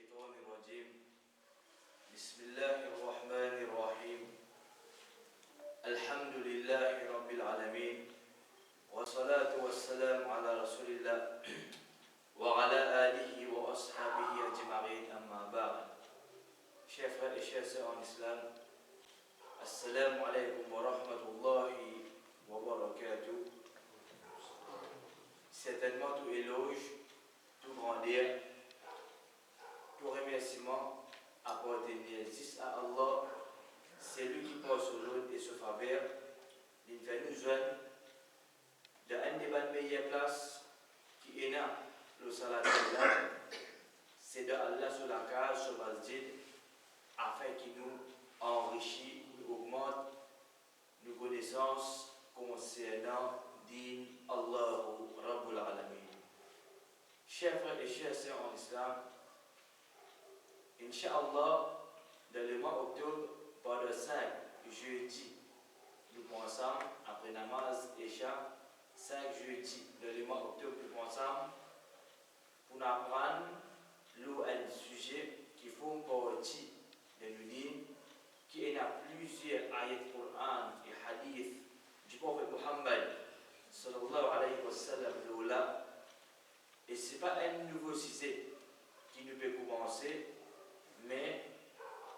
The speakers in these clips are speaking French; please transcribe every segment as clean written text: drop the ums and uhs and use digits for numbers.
الشيطان الرجيم بسم الله الرحمن الرحيم الحمد لله رب العالمين والصلاة والسلام على رسول الله وعلى آله وأصحابه أجمعين أما بعد. Chers frères et chers sœurs en islam, Assalamu alaikum wa rahmatullahi wa barakatuh. Certainement tout éloge, tout grandeur, tout remerciement appartenait juste à Allah. C'est lui qui porte son nom et son faveur. Il fait nous jeunes de une des meilleures places qui est là, le salat d'Allah. C'est de Allah sur la cage, sur le masjid, afin qu'il nous enrichit, nous augmente nos connaissances concernant din Allahu Rabbul Alamin. Chers frères et chers sœurs en islam, Inch'Allah, dans le mois d'octobre, par le 5 jeudi, nous pensons, après namaz Isha, 5 jeudi, dans le mois d'octobre, nous pensons, pour apprendre un sujet qui forme partie de l'Udin, qui est dans plusieurs ayats Coran et hadith du prophète Muhammad sallallahu alayhi wa sallam là. Et ce n'est pas un nouveau sujet qui nous peut commencer, mais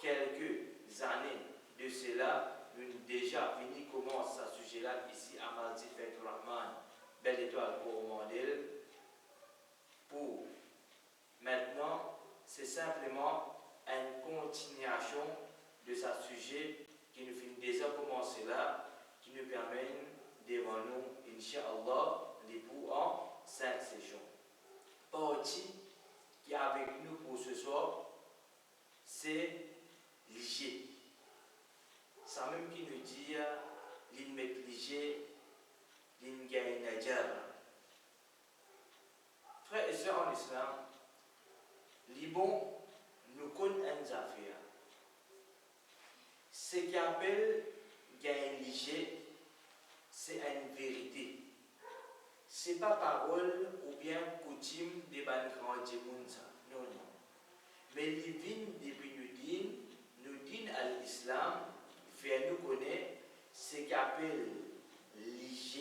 quelques années de cela, nous avons déjà fini comment ce sujet-là ici à Masjid Faytul Rahman, Belle Étoile pour Mandel. Pour maintenant, c'est simplement une continuation de ce sujet qui nous finit déjà commencer là, qui nous permet devant nous, Inch'Allah, l'époux en 5 sessions. Partie qui est avec nous pour ce soir, c'est l'IG. Ça même qui nous dit l'IG, l'Ingaïnajar. Frères et sœurs en islam, Liban nous connaît une affaire. Ce qu'on appelle l'IG, c'est une vérité. Ce n'est pas parole ou bien coutume de ban grand monde. Non, non. Mais les vignes depuis nous disent à l'islam, fait nous connaître ce qu'on appelle l'IG,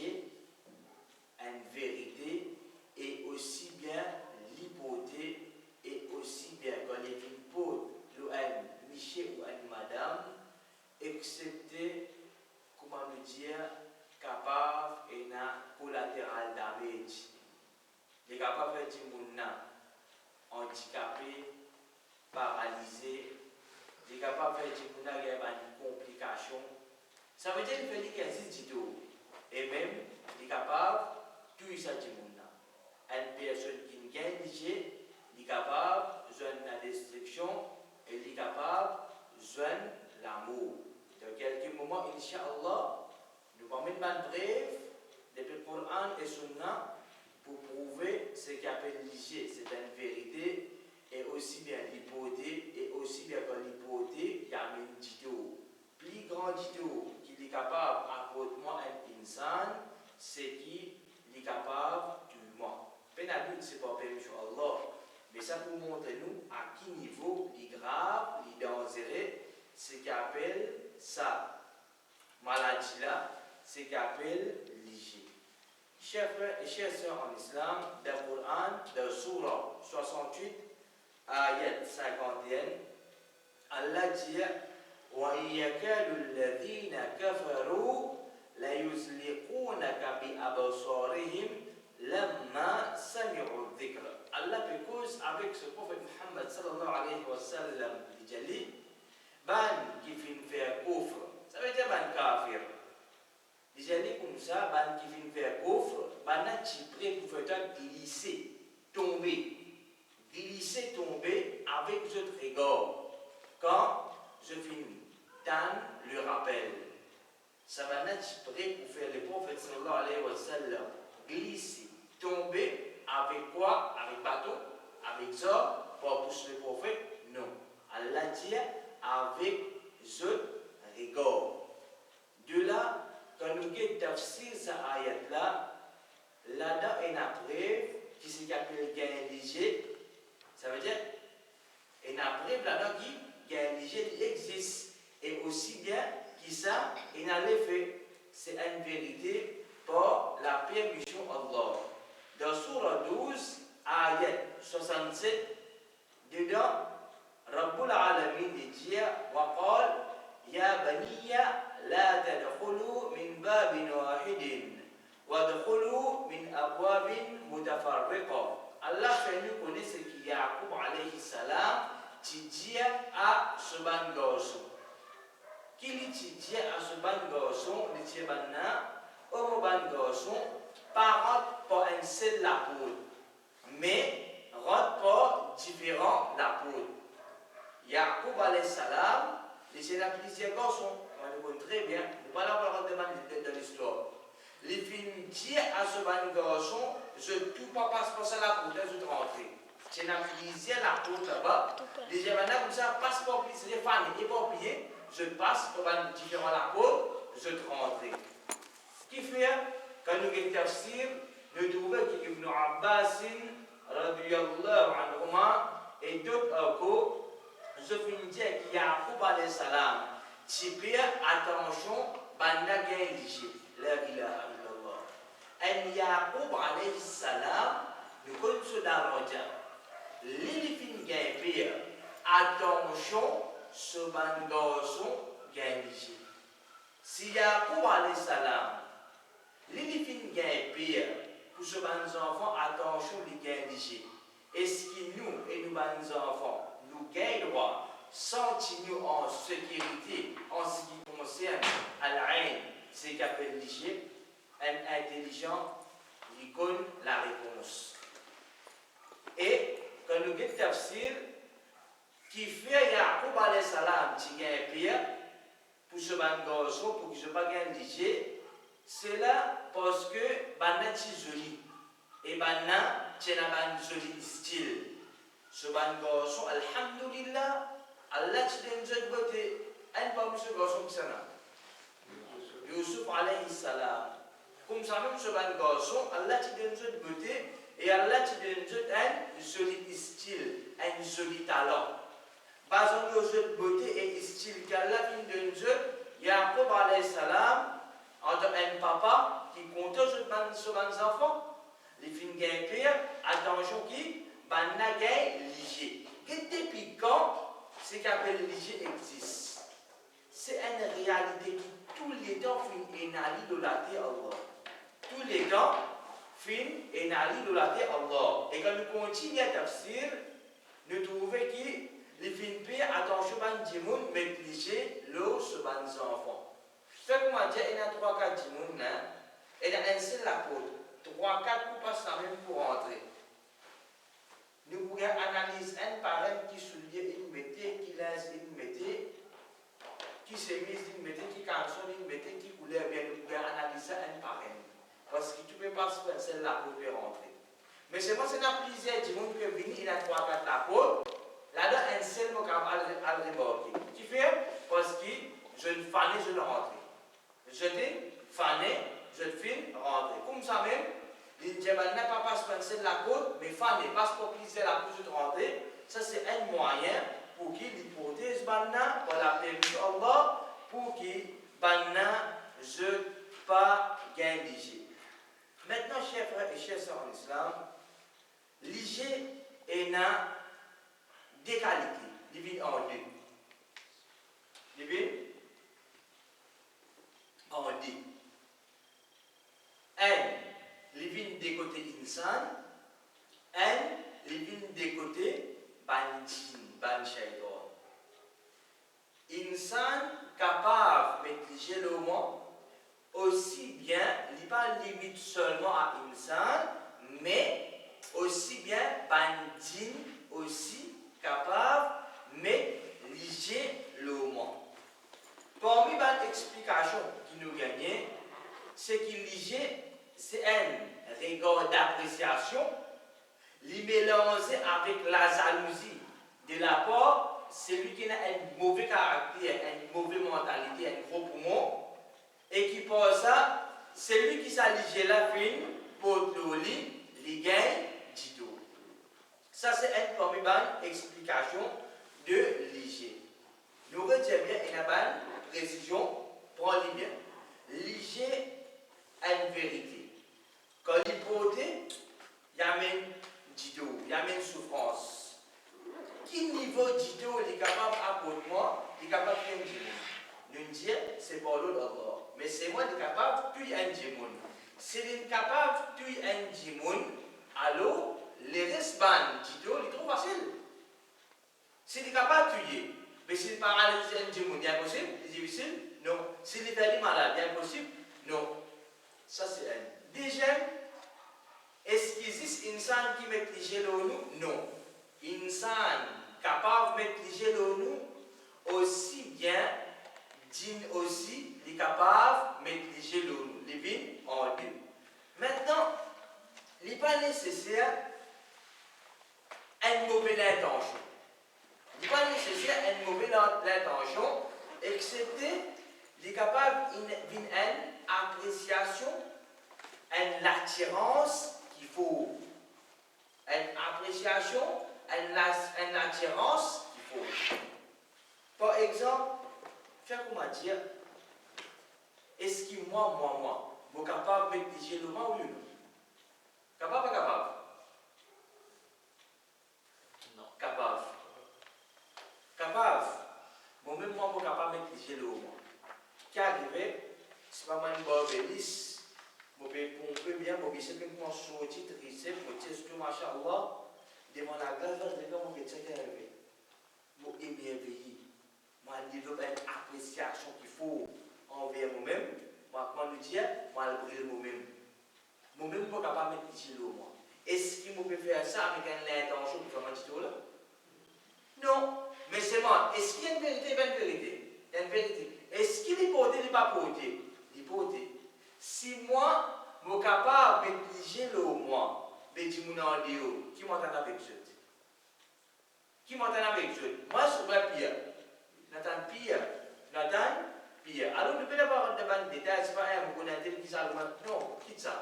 une vérité, et aussi bien l'hypothèse, et aussi bien quand les vignes posent un Michel ou une madame, excepté, comment nous dire, capable et na collatéral damage. Les capables de dire handicapé, paralysé, les capables de dire qu'il y a une complication. Ça veut dire qu'il existe du tout. Et même, les capables, tout ça dit une personne qui gagne l'IG, les capables de la destruction et les capables de l'amour. Dans quelques moments, Inch'Allah, nous allons mettre une brève depuis le Coran et Sunna pour prouver ce qu'on appelle l'IG, c'est une vérité, et aussi bien l'hypothèse, et aussi bien que l'hypothèse, il y a une vidéo. Plus grand vidéo qui est capable d'apporter un insan, c'est qui est capable de moi. Peine c'est pas permis sur Allah, mais ça pour montrer nous à quel niveau il est grave, il est dangereux, ce qu'on appelle ça, maladie-là, ce qu'on appelle l'IG. Chers frères et chères sœurs en islam, dans le Coran, dans le Surah 68, ayat 51, Allah dit وَإِنْ يَكَادُ الَّذِينَ كَفَرُوا لَيُزْلِقُونَكَ بِأَبْصَارِهِمْ لَمَّا سَمِعُوا الذِّكْرَ. Allah peut cause avec ce prophète Muhammad sallallahu alayhi wa sallam, il dit ban qui finit faire coffre, ça veut dire ban kafir. Il dit comme ça, ban qui finit faire coffre, ban a prêt pour faire glisser, tomber, avec votre regard. Quand je finis, Dan le rappel. Ça va être prêt pour faire le prophète sallallahu alayhi wa sallam glisser, tomber, avec quoi? Avec bateau, avec ça, pour pousser le prophète? Non. Allah dit avec ce regard. De là, quand nous avons tafsir cette ayat-là, là-dedans, il y a une preuve qui s'appelle l'IG. Ça veut dire, c'est une vérité par la permission d'Allah. Dans Surah 12, ayat 67, dedans, Rabbul Alamin dit وقال يا بني لا تدخلوا من باب واحد وادخلوا من أبواب متفرقة. Allah fait nous connaître ce qu'il y a Yaqub alayhi salam dit à ce ban garçon. Qu'il dit à ce ban garçon, il dit au ban garçon, pas rentre pour un seul la poudre, mais rentre pour différents la poudre. Yaqub alayhi salam, il dit à plusieurs garçons, on le connaît très bien, nous ne parlons pas de l'histoire. Les filles disent à ce ban garçon, je tout pas passe par ça la poudre, je te rentre. C'est une amnésie la poudre là-bas. Les gens comme ça, passe pour plier, les fans éparpillés, je passe pour un différent la poudre, je te rentre. Ce qui fait, quand nous avons tafsir, nous trouvons qu'Ibn Abbas, radiyallahu anhuma, et d'autres encore, je finis dire qu'il y a Yaqub alayhi salam, tu fais attention, banda gain léger, la ilaha illallah. Et Yaqub alayhi salam, nous connaissons dans le monde, l'élifin gain pire, attention, ce banda garçon gain léger. Si Yaqub alayhi salam, l'élifin gain pire, pour ce banda enfants, attention, les gain léger. Est-ce que nous et nous banda enfants, nous gagnons droit, sentir-nous en sécurité en ce qui concerne à la haine, c'est qu'appelle l'IG, un intelligent, il connaît la réponse. Et quand nous avons tafsir, qui fait Yaqub alayhi salam, qui gagne pire, pour ce garçon, pour que je ne pas gagner l'IG, c'est là parce que Bana est joli. Et Bana, c'est un joli style. Ce garçon, alhamdulillah, Allah te donne une beauté. Un parmi ce garçon qui s'en a. Yusuf alayhi salam. Comme ça même ce garçon, Allah te donne une beauté et Allah te donne un joli style, un joli talent. Basant sur beauté et style qu'Allah donne, Yaqub alayhi salam, entre un papa qui compte sur ses enfants, les filles gagnent pire, attention qui, banna gagne léger. Et depuis quand ce qu'appelle léger existe? C'est une réalité qui tous les temps fait une idolâtrer Allah. Tous les temps fait une idolâtrer Allah. Et quand nous continuons à tafsir, nous trouvons que les filles pire, attention, ban dimoun, mettent léger l'eau sur ban enfants. Fait comment dire, il y a 3-4 dimoun, et il y a un seul apôtre. 3-4 pour passer la même pour rentrer. Nous pouvons analyser un par un qui souligne une métier, qui lance une métier, qui s'émise une métier, qui cançonne une métier, qui couleur bien. Nous pouvons analyser un par un. Parce que tu ne peux pas se faire celle-là pour rentrer. Mais c'est moi, c'est un plaisir du monde qui est venu, il a 3-4 apôtres. Là-dedans, un seul mot à le remorquer. Tu fais parce que je ne fanais, je ne rentrais. Je t'ai fané, je te filme, rentrer. Comme ça même, il dit, n'a pas se penser de la côte, mais fané, passe pour plier la couche de rentrer. Ça, c'est un moyen pour qu'il hypothèse banna, pour la permission Allah, pour qu'il banna, je pas gain d'IG. Maintenant, chers frères et chers sœurs en islam, l'IG est dans des qualités, divine en deux. Divine en deux. Un, divine des côtés insan, un, divine des côtés banjin, banshaitan. Insan capable de maîtriser le monde, aussi bien, il n'est pas limite seulement à insan, mais aussi bien banjin, aussi capable de maîtriser le monde. Parmi les explications qui nous gagnent, c'est qu'il c'est un regard d'appréciation, li mélangé avec la jalousie de la part, celui qui a un mauvais caractère, une mauvaise mentalité, un gros poumon, et qui pense ça, celui qui s'allige la fin pour le lit, les gagne du tout. Ça, c'est une première bonne explication de l'IG. Nous retenons bien une bonne précision, prends-le bien. lié à une vérité. Quand il porte, il amène Dido, il amène souffrance. Quel niveau Dido est capable d'apporter moi, il est capable de faire un démon. Nous disons, c'est pas l'autre d'abord. Mais c'est moi qui est capable de tuer un démon. Si il est capable de tuer un démon, alors, les restes Dido, il est trop facile. S'il est capable de tuer, mais s'il est paralysé un démon, il est impossible, c'est difficile. Non. S'il est fait malade, il est impossible. Non. Ça, c'est un. Deuxième, est-ce qu'il existe une insan qui maîtrise l'ONU? Non. Une insan capable de maîtriser l'ONU aussi bien, aussi, il est capable de maîtriser l'ONU. Les vignes en deux. Maintenant, il n'est pas nécessaire une mauvaise intention. Il n'est pas nécessaire une mauvaise intention, excepté il est capable d'une appréciation, une attirance qu'il faut. Une appréciation, une attirance qu'il faut. Par exemple, faire comment dire, est-ce que moi, je suis capable de maîtriser le moi ou non? Capable ou pas capable? Non. Capable. Capable. Moi-même, je suis capable de maîtriser le moi. Qui arrive, c'est pas moi une bonne bélice. Je peux pomper bien, je peux simplement sortir, trisser, pour tester, machallah, devant la glace, je vais comment que c'est qui arrive. Je suis émerveillé. Moi, je développe une appréciation qu'il faut envers moi-même. Moi, comment le dire, moi, je brille moi-même. Moi-même, je suis capable de maîtriser le moi. Est-ce qu'il peut faire ça avec une intention pour faire un petit tour là? Non. Mais c'est moi. Est-ce qu'il y a une vérité? Il y a une vérité. Il y a une vérité. Est-ce qu'il est porté? Il n'est pas porté. Il est porté. Si moi, je suis capable de maîtriser le moi, je dis qui m'entend avec Dieu? Qui m'entend avec Dieu? Moi, je suis pire. Nathan pire. Alors, ne peux pas avoir de détails, c'est pas un connaître qui ça. Non, quitte ça.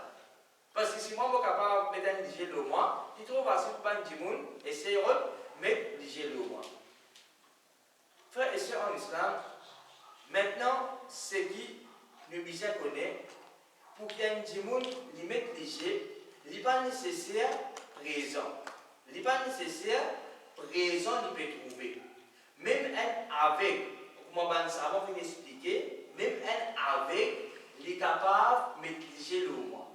Parce que si moi, je suis capable de maîtriser le moi, il trouve facile pour un djimoun, et c'est heureux, mais maîtriser le moi. Frères et sœurs en islam, maintenant, ce qui nous besoin connaître, pour qu'il y ait un djimoun, il maîtriser, il n'est pas nécessaire présent. Il n'est pas nécessaire présent, il peut trouver. Même un avec, comment on va expliquer, même un avec, il est capable de maîtriser le moi.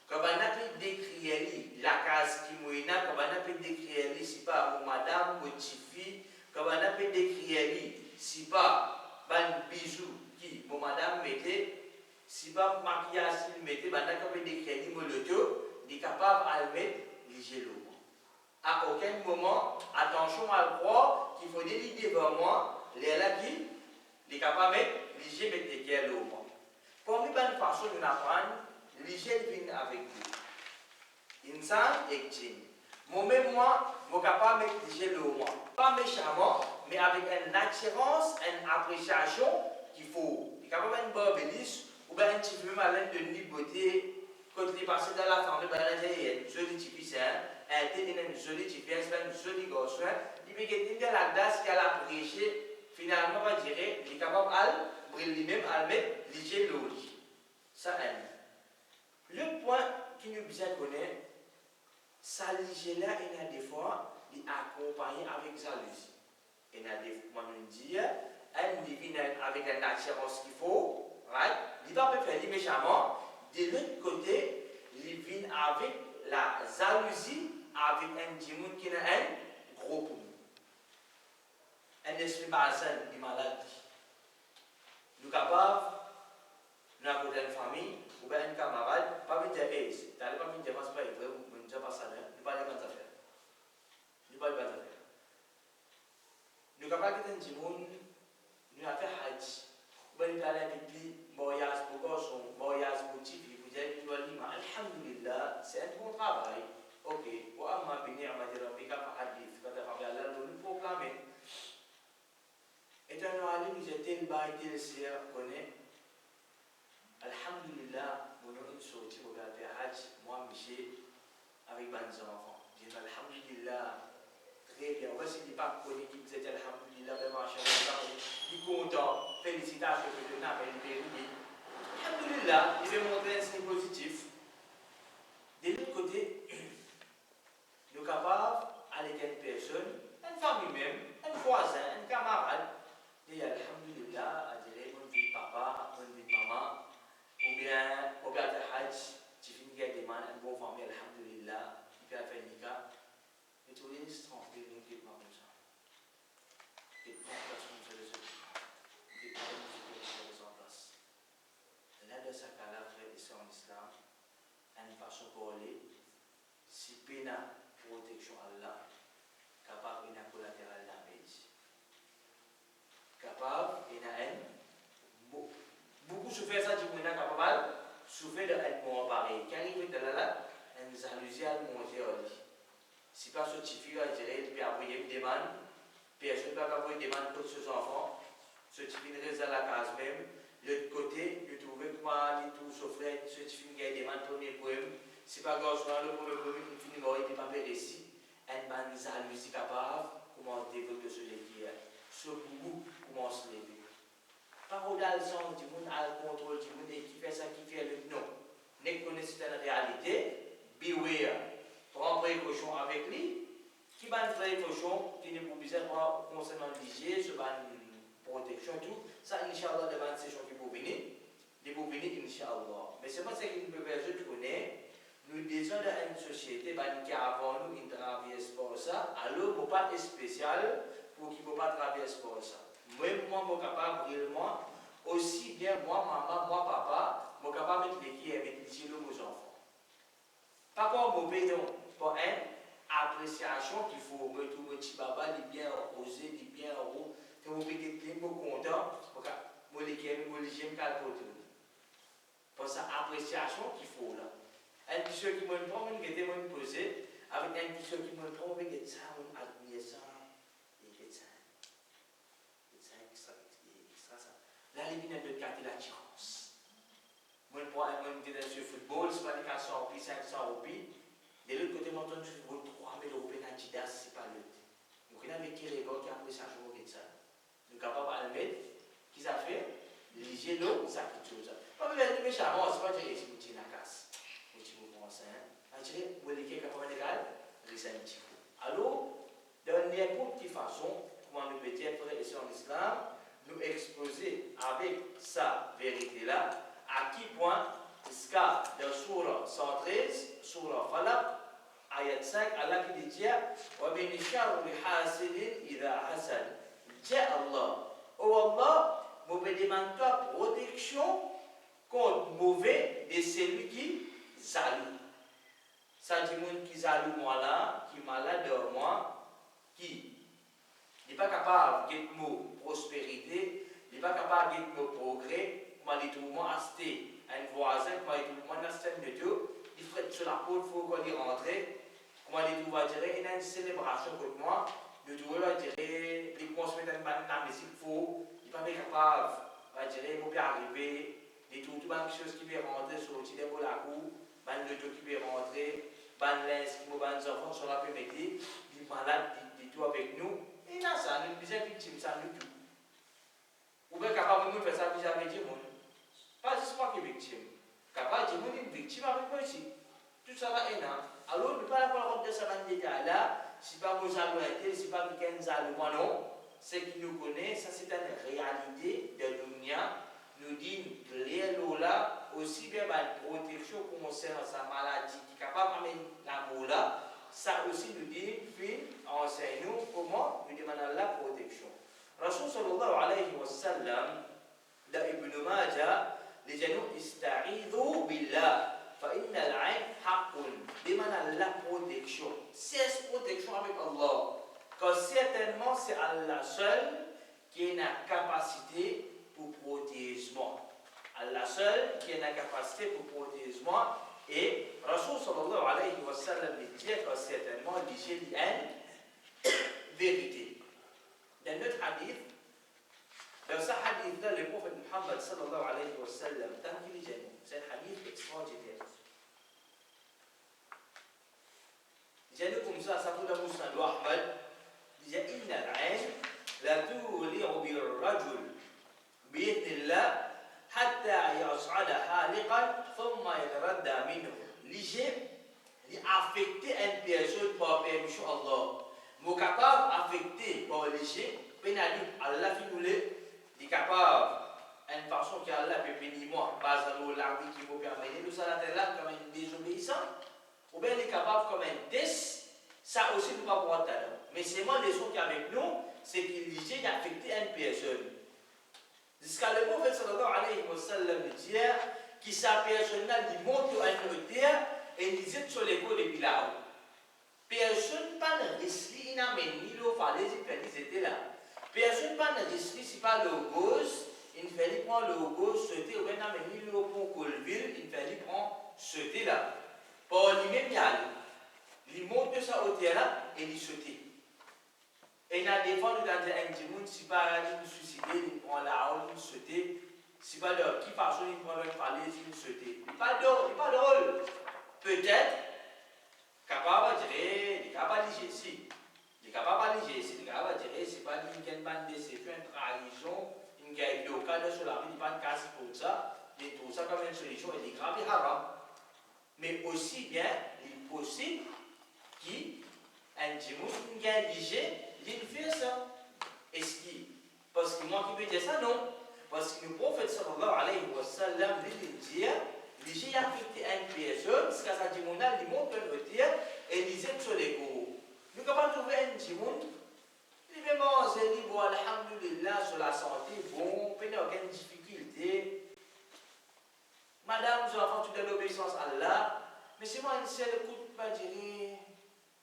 Quand on a pu décrire la case qui mouina, quand on a pu décrire si pas madame, motifi, quand on a pu décrire si pas ban bijou qui mon madame mettait, si pas maquillage qu'il mettait, on a pu décrire mon loto, il est capable de mettre léger le moi. À aucun moment, attention à le croire qu'il faut dire devant moi, les là qui est capable de mettre léger le moi. Pour nous, une façon de apprendre, l'hygiène vient avec vous. Insan et djinn. Moi-même, je suis capable de maîtriser le moi. Pas méchamment, mais avec une attirance, une appréciation qu'il faut. Il est capable de une bonne bélice, ou bien un petit peu malin de beauté. Quand il est passé dans la famille, il y a une jolie typique, une jolie typique, une jolie garçon. Il peut être dans la glace qui a apprécié, finalement, on dirait, il est capable de briller lui-même, à mettre l'hygiène le lit. Ça aime. Le point qui nous besoin connaître, ça l'hygiène là, il y a des fois, il est accompagné avec jalousie. Il y a des fois, on dit, un divine avec une attirance qu'il faut, right? Il va pas faire méchamment. De l'autre côté, il vient avec la jalousie, avec un démon qui a un gros poumon. Un esprit malsain, une maladie. Nous sommes capables, nous avons une famille, ou bien un camarade, pas venir dire, hey, tu n'allais pas venir dire, c'est pas vrai, vous ne pas ça, nous parlons de bonnes affaires. Nous parlons de bonnes affaires. Nous sommes capables de dire, nous avons fait Hajj. Nous avons allé avec lui, voyage pour garçon, voyage pour petit, vous dites, nous allons dire, alhamdulillah, c'est un bon travail. Ok, pour amma bénir, on va dire, on va faire hadith, quand on va aller, nous proclamer. Et on va aller, nous étions tel tel sir, connaît. Alhamdulillah, mon nom est sorti pour faire Hajj, moi, Michel, avec mes enfants. Je dis alhamdulillah, très bien. Voici les pas connu qui disaient alhamdulillah, ben machin, il est content, félicitations que je n'ai pas libéré. Alhamdulillah. alhamdulillah, il veut montrer un signe positif. De l'autre côté, nous sommes capables, avec une personne, une famille même, un voisin, un camarade, et alhamdulillah, à dire, mon vie papa, mon vie maman, ou bien, au gars de Hajj, tu finis avec des mains, une bonne famille, alhamdulillah, il fait faire le cas, et tous les tranquilles, nous ne pas comme ça. Et pas personne se les occupe. Et pas une musique en place. Là, de ce cas-là, frère, ici en islam, une façon pour aller, si pena protection Allah, capable de collatéral damage. Capable, il y a un. Beaucoup souffrent ça, du coup, capable, souffrent de être mort pareil. Quand il fait de là, une jalousie à manger au lit. Si pas ce petit fille, je dirais, puis après, il demande, personne ne peut pas demander pour ses enfants. Ce petit fille reste à la case même. L'autre côté, il trouve que moi, il tout souffrait, ce petit fille qui demande pour les poèmes. Si pas grave, le problème, il finit mort, il n'est pas réussi. Un ban jalousie capable, comment développer ce qui est. Ce goût commence à lever. Parole d'alson du monde, à contrôle du monde, et qui fait ça, qui fait le non. N'est connaît cette réalité, beware. Prends précaution avec lui. Qui va précaution, qui n'est pas besoin concernant l'hygiène, ce ban protection, tout. Ça, Inch'Allah, devant ces choses qui peuvent venir. Ils peuvent venir, Inch'Allah. Mais c'est pas ce qu'il peut faire, je connais. Nous disons dans une société qui avant nous une traverse pour ça, alors il ne faut pas être spécial pour qu'il ne faut pas traverser pour ça. Même moi, je suis capable réellement, aussi bien moi, maman, moi, papa, je suis capable de mettre les pieds avec les yeux de mes enfants. Pas comme mauvais nom, pour une appréciation qu'il faut mettre au petit baba, il est bien rosé, il est bien haut, que vous mettez les mots contents, pour que vous les j'aime calpoter. Pour ça, appréciation qu'il faut là. Un petit qui me prend, qui était posé, avec un petit qui me prend, avec ça, on admire ça, et ça. Là, il vient de garder l'attirance. Moi, pour un qui sur le football, c'est pas des 400 roupies, 500 roupies. De l'autre côté, mon ton sur le football, 3000 roupies dans Adidas, c'est pas le thé. Donc, il y a avec qui les gars qui a pris ça, je vous dis ça. Nous sommes capables de le mettre. Qu'est-ce que ça fait? Liger l'eau, ça fait quelque chose. Pas besoin de méchamment, c'est pas dire, c'est une casse. Je dirais, vous voulez qu'il y ait capable d'égal, c'est un petit peu. Alors, dans n'importe quelle façon, comment nous peut dire, frère, ici en islam, nous exposer avec sa vérité-là, à qui point, jusqu'à dans Surah 113, Surah Falaq, ayat 5, Allah qui dit, wa bin sharri hasidin idha hasad. Dit Allah, oh Allah, vous me demandez protection contre mauvais de celui qui jaloux. Ça dit monde qui jaloux moi là, qui malade de moi, qui n'est pas capable de get mot prospérité, n'est pas capable de get mot progrès, comment dit tout le monde acheter un voisin, comment dit tout le monde acheter un météo, il ferait sur la peau, il faut qu'on y rentre, comment dit tout va dire, il y a une célébration contre moi, le tout va dire, les consommer dans mais il faut, il n'est pas capable, va dire, il faut bien arriver, les tout, quelque chose qui veut rentrer sur le petit débat la cour, le tout qui veut rentrer, les enfants sont là pour mettre, les malades, les tout avec nous. Et là, ça, nous sommes victimes, ça nous tout. Ou bien capable de faire ça, vous avez dit, pas juste moi qui est victime. Capable de dire, une victime avec moi ici. Tout ça va être là. Alors, nous ne parlons pas de ça dans le détail là. Si pas vos alouettes, si pas quelqu'un allouement, non. Ce qui nous connaît, ça c'est une réalité de l'Unia. Nous dit que là, aussi bien la protection concernant sa maladie qui est capable d'amener l'amour là, ça aussi nous dit, enseigne-nous comment nous demandons la protection. Rasul sallallahu alayhi wa sallam, dans Ibn Majah, les gens ista'idhu billah, fa inna al-ayn haqqun, demandons la protection. C'est protection avec Allah, car certainement c'est Allah seul qui a la capacité pour protéger moi. Allah seul qui a la capacité pour protéger moi. Et Rasul sallallahu alayhi wa sallam dit que certainement il y a une vérité. Dans notre hadith, dans ce hadith-là, le prophète Muhammad sallallahu alayhi wa sallam, c'est un hadith extraordinaire. Il dit comme ça, ça peut être Musnad Ahmad, il dit Inna al-ayn la tuli'u bir-rajul bi-idhnillah حتى يصعد حالقا ثم يتردى منه. Il affecté une personne par permission Allah. Mon capable affecté par léger, pénali Allah fi nous les capable une façon que Allah peut bénir moi, basé sur l'arbre qui vous permet de ça là comme une désobéissant, ou bien les capable comme un test, ça aussi nous pas pour talent. Mais c'est moi les choses qui avec nous, c'est qu'il léger affecté une personne. Jusqu'à le prophète sallallahu alayhi wa sallam dit que sa personne là il monte à une hauteur et il dit sur les côtes depuis là-haut. Personne pas ne risque, il n'a même ni l'eau falaise, il était là. Personne pas ne risque, si pas le gauche, il fallait prendre le gauche, sauter, ou bien n'a même ni l'eau pour Colville, il fallait prendre sauter là. Pour lui-même y aller. Il monte de sa hauteur là et il saute. Et il a des fois, nous dans un monde, si pas il suicider, il prend la haute, il saute. Si pas de qui façon, il prend une falaise, il saute. Il n'est pas drôle. Peut-être, capable de dire, il est capable de dire si. Il est capable de dire si, il est capable de dire, c'est pas une bande de c'est une trahison, une guerre locale sur la vie, il n'est pas une casse pour ça. Il trouve ça comme une solution, il est grave et haram. Mais aussi bien, il est possible qu'un djimoun, une guerre ligée, il fait ça. Est-ce qu'il, parce que moi qui veux dire ça, non. Parce que le prophète sallallahu alayhi wa sallam, il dit, j'ai affecté une personne, parce que ça dit mon âme, il monte un hôtel et il disait sur les cours. Nous sommes pas trouver un djimoun, il veut manger, il dit, bon, alhamdulillah, sur la santé, bon, il n'y a aucune difficulté. Madame, je vais faire toute l'obéissance à Allah, mais c'est moi une seule coup, pas dire,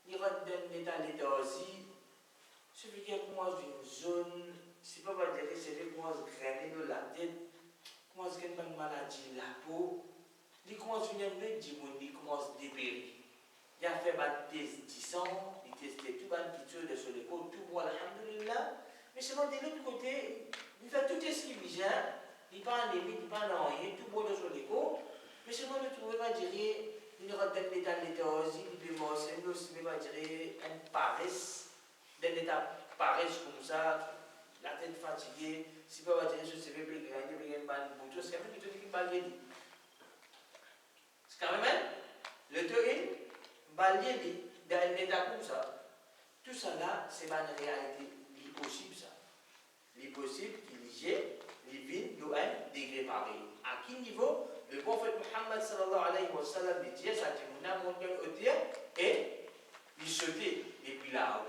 il rentre dans l'état léthargie. Celui qui commence d'une zone, c'est pas dire que celui qui commence à grainer dans la tête, commence à avoir une maladie de la peau, il commence à venir de djimoun, il commence à dépérir. Il a fait des tests 10 ans, il testait tout le pitié de sur l'épaule, tout bon, alhamdulillah. Mais seulement de l'autre côté, il fait tout ce qui vient, il parle de limite, il parle de rien, tout bon sur l'épaule. Mais seulement de trouver, va dire, il rentre dans l'état de léthargie, il peut manger, il aussi va dire, une paresse, dans l'état paresse comme ça, la tête fatiguée, si pas va dire, je sais pas, il y a une balle de bouton, c'est quand même qu'il te dit qu'il balle de lit. C'est quand même, le théorie, balayer dans un état comme ça. Tout ça là, c'est une réalité. Il est possible ça. Il est possible qu'il y ait les vignes de un degré pareil. À quel niveau? Le prophète Muhammad sallallahu alayhi wa sallam dit ça dit mon âme monte au tir et il sautait depuis là-haut.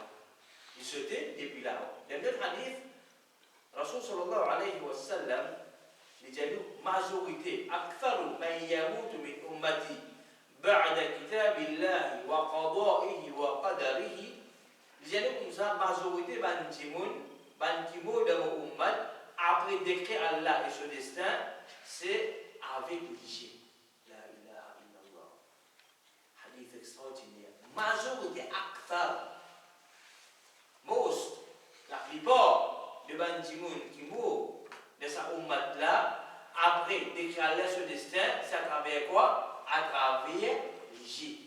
Il sautait depuis là-haut. Dans notre hadith, Rasul sallallahu alayhi wa sallam dit la majorité, aktharu man yamutu min ummati بعد كتاب الله وقضائه وقدره لجانب كمسا majorité ban kimo dans mon ummat après décret Allah et son destin c'est avec l'IG. La ilaha illallah. Hadith extraordinaire. Majorité akthar. Most, la plupart de ban kimo de sa ummat là après décret Allah et son destin c'est à travers quoi? À travers l'IG.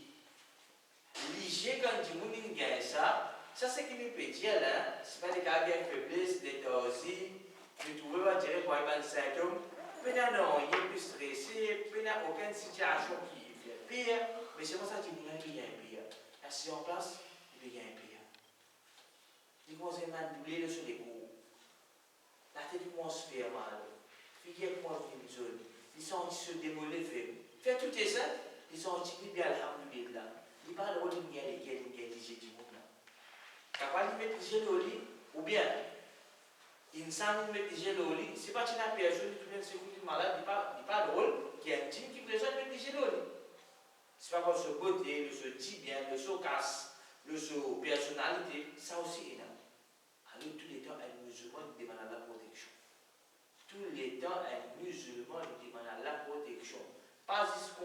L'IG, quand tu gagne ça, c'est qui nous peut dire là, c'est pas des cas de faiblesse, des torsions, de trouver va dire quoi, il y a un symptôme, mais non, il est plus stressé, il n'y a aucune situation qui est pire, mais c'est pour ça que tu dis qu'il y a un pire. Assis en place, il y a un pire. Il commence à manipuler sur les coups. La tête commence à faire mal. Il commence à faire une zone. Ils sont se démolir, fait tout ça, ils sont antiqués bien alhamdulillah. Ils parlent de rôle de bien les j'ai du monde là. Capable de mettre les au lit, ou bien, ils savent mettre les au lit, c'est pas une personne qui vient se coucher malade, il parle de rôle, qui est intime, qui présente mettre les au lit. C'est pas pour se beauté, le se dit bien, le se casse, le se personnalité, ça aussi est là. Alors, tous les temps, un musulman demande la protection. Tous les temps, un musulman demande la protection. Pas juste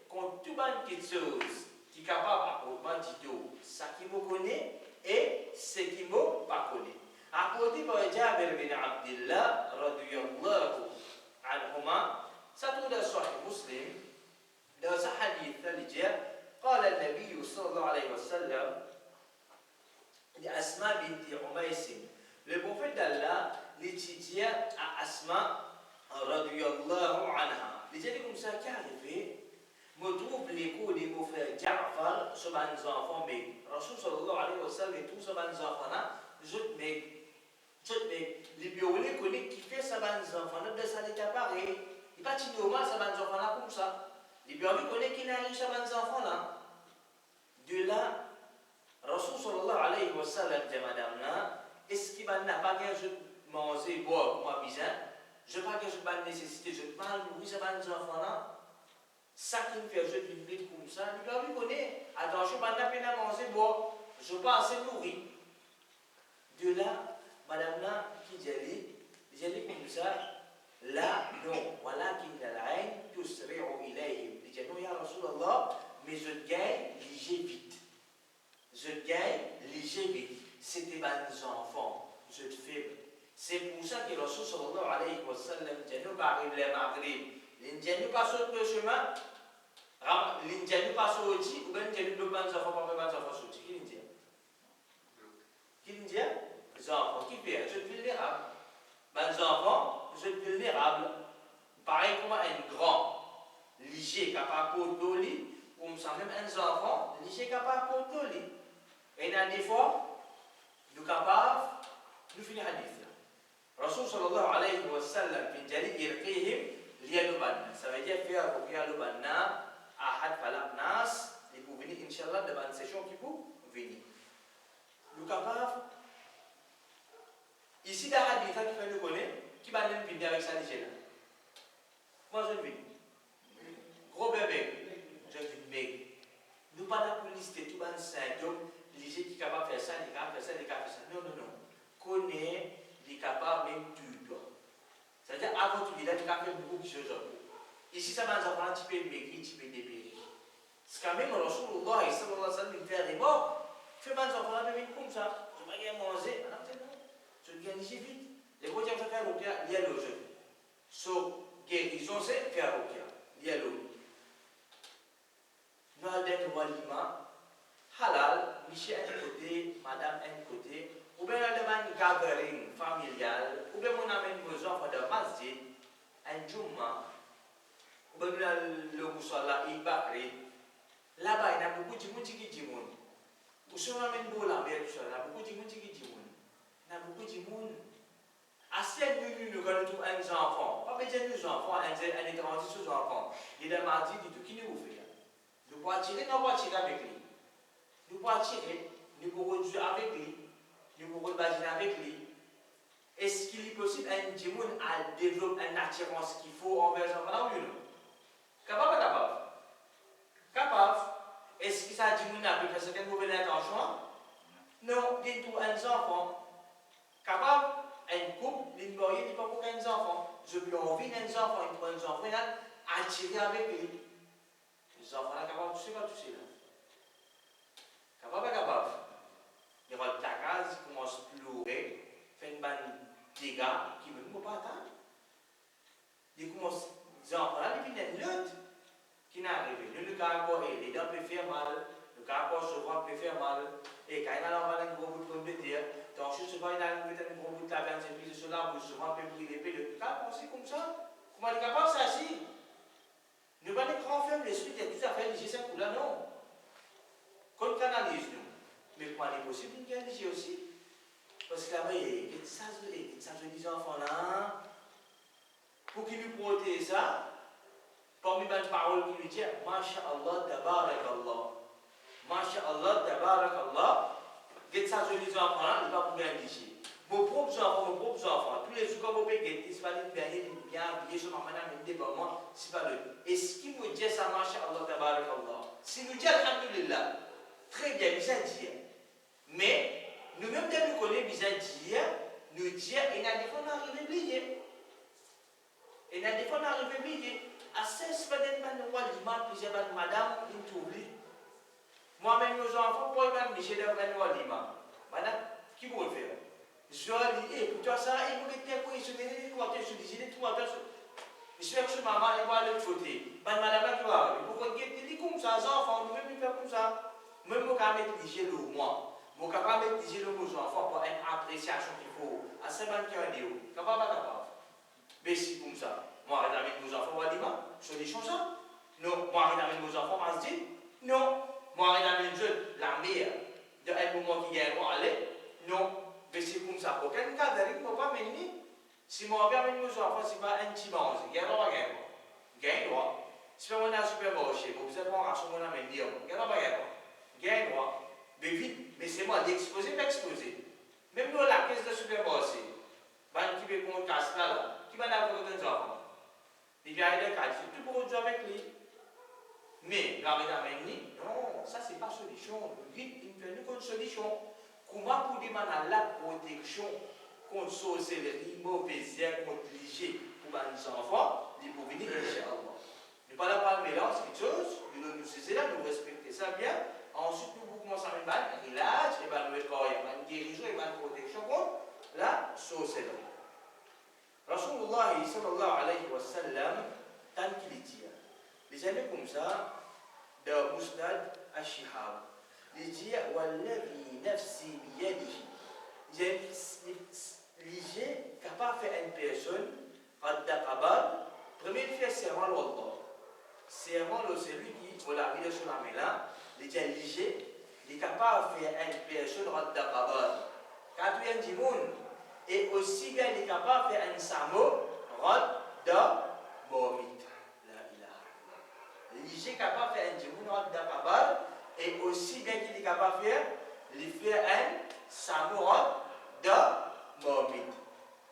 contre tout quelque chose qui est capable de dire ce qui me connaît et ce qui ne me pas connaît. Apporté par Jabir bin Abdullah, radiyallahu anhuma, ça trouve dans Sahih Muslim, dans ce hadith, il dit, قال النبي صلى الله عليه وسلم لأسماء بنت عميس. Le prophète d'Allah l'étudia à Asma radiyallahu anha. Les gens comme ça qui arrivaient, me trouvent l'écho des frères Ja'far, ce ban enfants, mais Rasul sallallahu alayhi wa sallam et tous ce ban enfants là, les biolés connaissent qui fait ce ban enfants là, de ça n'est pas pareil. Il pas si normal ce ban enfants là comme ça. Les biolés connaissent qui n'arrive ce ban enfants là. De là, Rasul sallallahu alayhi wa sallam dit madame là, est-ce qu'il n'a pas qu'un jeu manger, boire, moi bizarre, je pas que je pas nécessité, je parle, oui, ce ban enfants là. Ça qui me fait jouer une vie comme ça, il doit lui connaître. Attention, je ne vais pas peine à manger, bon, je ne vais pas assez nourrir. De là, madame là, qui dit comme ça, là, non, voilà qui n'a la haine, tout serait au ilayhim. Il dit non, ya Rasulallah, mais je gagne, léger vite. Je gagne, léger vite. C'est des bonnes enfants, je te fais. C'est pour ça que Rasul sallallahu alayhi wa sallam dit nous, par le Maghrib. L'Indien passe sur le chemin, l'Indien passe au Oti, ou bien l'Indien ne pas nous faire pas mal d'enfants sur Oti. Qui l'Indien? Qui l'Indien? Les enfants qui perdent, je suis vulnérable. Les enfants, je suis vulnérable. Pareil comme un grand, léger, capable de lit, comme ça même un enfant, léger, capable de lit. Et dans des fois, nous capables, nous finissons à dire. Rasul sallallahu alayhi wa sallam, bin Jalil irqihim, ça veut dire faire ruqya lubanna ahad falak nas et pour venir inchallah devant une session qui peut venir. Le capable ici dans la hadith qui fait nous connaître qui va nous venir avec ça déjà. Moi je viens. Gros bébé, je viens. Nous pas la police de tout ban symptôme, les gens qui sont capables de faire ça, les capables de faire ça, les capables de faire ça. Non non non. Connaît les capables même tu dois. C'est-à-dire, avant tout, il a fait beaucoup de choses. Ici, ça va nous apprendre un petit peu de maigrir, un petit peu de dépérir. C'est quand même Rasulullah, sallallahu alayhi wa sallam, il fait des morts. Fais pas nous apprendre même comme ça. Je ne vais pas manger. Non, je vais gagner vite. Les gens qui ont fait ruqya, il y a le jeu. So, guérison, c'est faire ruqya. Il y a le jeu. Nous avons des walima, halal, monsieur un côté, madame un côté. Ou bien on demande un gathering familial, ou bien on amène nos enfants de masjid, un jumma, ou bien le musalla, il bakri. Là-bas, il y a beaucoup de gens qui disent, ou si on amène beau la mer, il y a beaucoup de gens qui disent, il y a beaucoup de gens. Assez nous quand nous avons un enfant, pas besoin de nos enfants, un étranger sur nos enfants. Il y a des masjid, il dit, qui nous fait? Nous pouvons tirer, nous pouvons tirer avec lui. Nous pouvons tirer, nous pouvons jouer avec lui. Nous pouvons imaginer avec lui. Est-ce qu'il est possible un djimoun à développer une attirance qu'il faut envers les enfants ou non? Capable ou capable? Capable. Est-ce que ça djimoun a pu faire ce qu'elle mauvaise intention? Non, il tout un enfant. Capable, un couple, il ne peut pas pour un enfant. Je peux envie d'un enfant, il prend un enfant, il a attiré avec lui. Les enfants sont capables de tout ça, tout ça. Capable ou capable? Il y a ta case qui commence à pleurer, fait une bonne dégâts qui ne veut pas attendre. Il commence, les enfants là, ils viennent l'autre qui n'est arrivé. Le cas encore, les dents peuvent faire mal, le cas encore, se voit peut faire mal. Et quand il y a un gros bout de pomme de terre, donc je sais pas, il y a un gros bout de la viande, c'est plus de cela, vous souvent peut brûler, le cas, c'est comme ça. Comment il est capable de s'agir? Ne pas les grands fermes, l'esprit est tout à fait léger, c'est pour là, non. Qu'on canalise, nous. Mais comment il est possible de léger aussi? Parce que là-bas, il y a ça, des enfants là, pour qu'ils nous protègent ça, parmi les paroles qui lui disent, Masha'Allah, Tabarakallah. Masha'Allah, Tabarakallah. Get ça, des enfants là, il va pouvoir léger. Vos propres enfants, tous les jours, quand vous pouvez c'est pas les bien habillés sur ma madame, mais moi, c'est pas le. Et ce qui nous dit ça, Masha'Allah, Tabarakallah, si nous disons Alhamdulillah, très bien, bien dire. Mais, nous-mêmes, dès nous connaissons bien dire, nous dire, et n'a des fois, on arrive à oublier. Et n'a des fois, on arrive à oublier. À 16 semaines, on voit l'imam, plusieurs madame, une t'oublie. Moi-même, nos enfants, pour même, j'ai d'avoir l'imam. Madame, qui vous le faire? Je dis, pour toi, ça, il vous dit, quoi, il se met des trois, je dis, des trois, je suis avec maman, il va l'autre côté. Madame, qui va arriver. Pourquoi il dit comme ça, les enfants, nous-mêmes, ils font comme ça. Même si on met les gels au moins, on est capable de mettre les gels aux enfants pour une appréciation qu'il faut. À ce moment-là, on est capable. Mais si comme ça, moi, arrête avec nos enfants, on va dire, solution ça. Non, moi, arrête avec nos enfants, on va se dire, non, moi, arrête avec la mère de un moment qui gagne, on aller, non, mais c'est comme ça. Aucun cas de rythme, pas mener. Si moi, arrête avec nos enfants, c'est pas un petit banc, c'est gagne, on va gagner. Gagne droit. Si on a un supermarché, vous savez, on a son mon amène dire, gagne, on va gagner. Gagne droit. Mais vite, mais c'est moi d'exposer, m'exposer. Même nous, la caisse de supermarché, qui veut qu'on casse là, qui va avoir des enfants. Il y a des cas, c'est tout pour jouer avec lui. Mais, la rédamenie, non, ça c'est pas solution. Vite, il fait une solution. Comment pour demander la protection contre sorcellerie, mauvaise air, contre l'IG pour les enfants, il faut venir chez Allah. Nous ne parlons pas de mélange, quelque chose, nous cesser là, nous respecter ça bien. Ensuite, nous commençons à faire un village, et bien nous une guérison, et une protection contre la sorcellerie. Rasulullah sallallahu alayhi wa sallam, tant qu'il dit, les années comme ça, de Musnad al-Shihab, il dit, Wallahi nafsi biyadihi. Il est capable de faire une personne, premier fait serment à l'Allah. Serment, c'est lui qui, pour la vie sur la main, il est capable de faire une personne, quatrième monde, et aussi bien il est capable de faire un samo, Momit. Il est capable de faire un djimoun, et aussi bien qu'il est capable de faire un samo, Momit.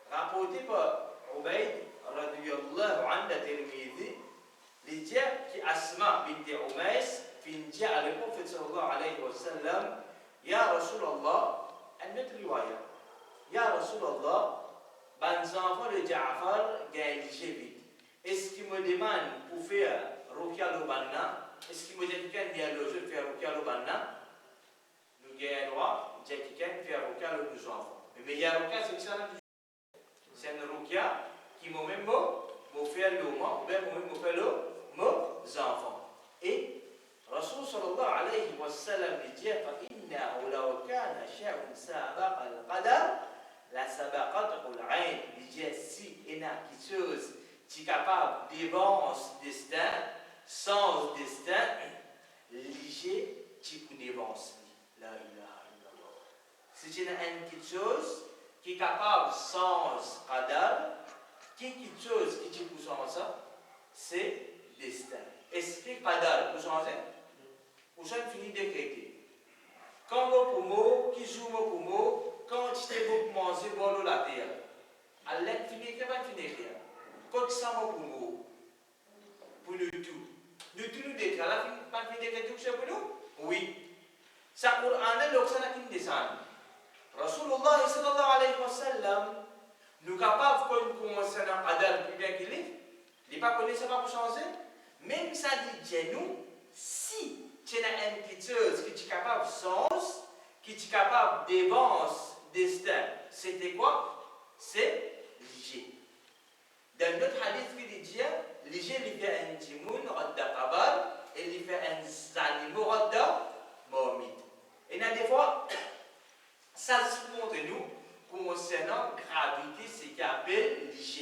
Rapporté par Ubayd, radiyallahu anhu, Tirmidhi, il dit que Asma bint Umays dit à le prophète sallallahu alayhi wa sallam, Ya Rasulallah, une autre riwaya, Ya Rasulallah, ben enfants de Ja'far gagnent vite. Est-ce qu'il me demande pour faire Rukia Lobanna? Est-ce qu'il me dit quelqu'un dit à l'autre de faire Rukia Lobanna? Nous gagnons droit, dit quelqu'un de faire Rukia Lobanna nos enfants. Mais il y a Rukia, c'est ça, c'est une Rukia qui m'a même fait le mot, ou bien m'a fait nos enfants. Et Rasul sallallahu alayhi wa sallam dit فإنه لو كان شيء سابق القدر لسبقته العين. Il dit si il y a quelque chose qui est capable d'avancer le destin, sans destin, l'IG qui peut dévancer. La ilaha illallah. Si il y a quelque chose qui est capable sans qadar, quelque chose qui peut changer ça, c'est destin. Est-ce que qadar peut changer? Ou ça finit de décréter. Quand mon poumon, qui joue mon poumon, quand tu t'es beau manger, bon la terre. À l'aide finir, qu'est-ce que finir? Quand ça mon poumon, pour nous tout. Nous tous nous déclarons, la fin, pas finir que tout c'est pour nous? Oui. Ça Coran est l'oxane qui descend. Rasulullah sallallahu alayhi wa sallam, nous capables de commencer à qadar plus bien qu'il est. Il n'est pas connu, ça va pour changer. Même ça dit nous, si tu as une petite chose qui est capable de sens, qui est capable d'avancer destin, c'était quoi? C'est l'IG. Dans notre hadith, il dit l'IG il fait un timoun, radda qabal, et il fait un animal, radda momit. Et il y a des fois, ça se montre nous concernant la gravité, ce qu'on appelle l'IG.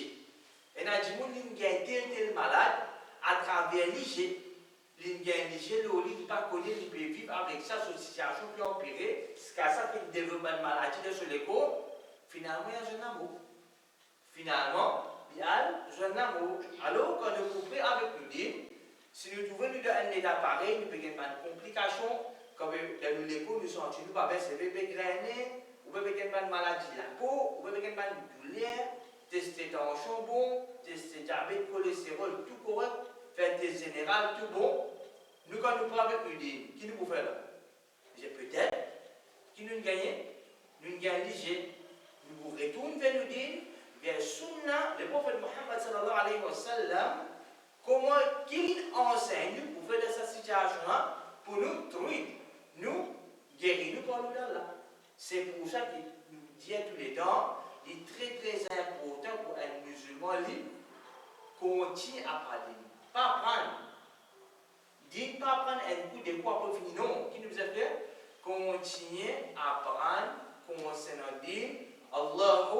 Et il y a des gens qui ont été malades à travers l'IG. Il y a des gens qui ne pas connaître, qui peuvent vivre avec ça, sur une situation qui est empirée, c'est qu'à ça qu'il développe une maladie sur les corps. Finalement, il y a un jeune amour. Finalement, il y a un jeune amour. Alors, quand nous couplons avec nous dire, si nous trouvons nous dans un état pareil, nous pouvons avoir une complication, comme dans l'école, nous sentons nous pas bien, c'est bébé grainé, ou bien une maladie de la peau, ou bien une douleur, tester tension bon, tester diabète, cholestérol, tout correct, faire test général, tout bon. Nous, quand nous prenons avec nous dire, qui nous peut faire là? Peut-être, qui nous gagne, nous gagne léger. Nous retournons vers nous dire, vers Sunna, le prophète Mohammed sallallahu alayhi wa sallam, comment qu'il enseigne pour faire de cette situation-là, pour nous trouver, nous guérir, nous par là. C'est pour ça qu'il nous dit tous les temps, il est très très important pour un musulman libre, continue à parler. Pas prendre. Dites pas prendre un coup de quoi pour finir. Non. Qui nous a fait? Continuer à prendre concernant dire Allahu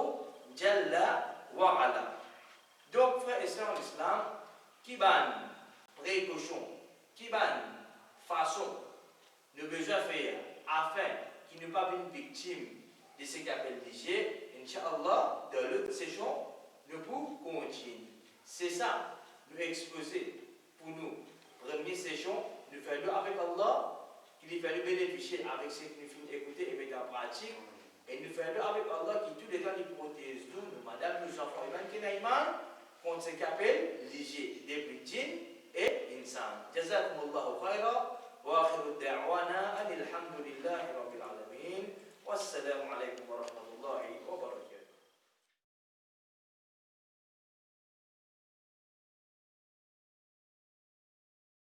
Jalla wa Ala. Donc, frères et sœurs en islam, qui ban précaution, qui ban façon, nous besoin faire afin qu'il ne pas une victime de ce qu'appelle l'IG, Inch'Allah, dans l'autre session, nous pouvons continuer. C'est ça, nous exposer pour nous. Première session, nous faisons avec Allah, qu'il fallait bénéficier avec ce que nous finissons d'écouter et mettre en pratique. Et nous faisons avec Allah qui tout le temps nous protège nous, madame, nous enfants, contre ce qu'appelle l'IG, des victimes et insan. Jazakumullahu khayra. وآخر الدعوانا أن الحمد لله رب العالمين والسلام عليكم ورحمة الله وبركاته.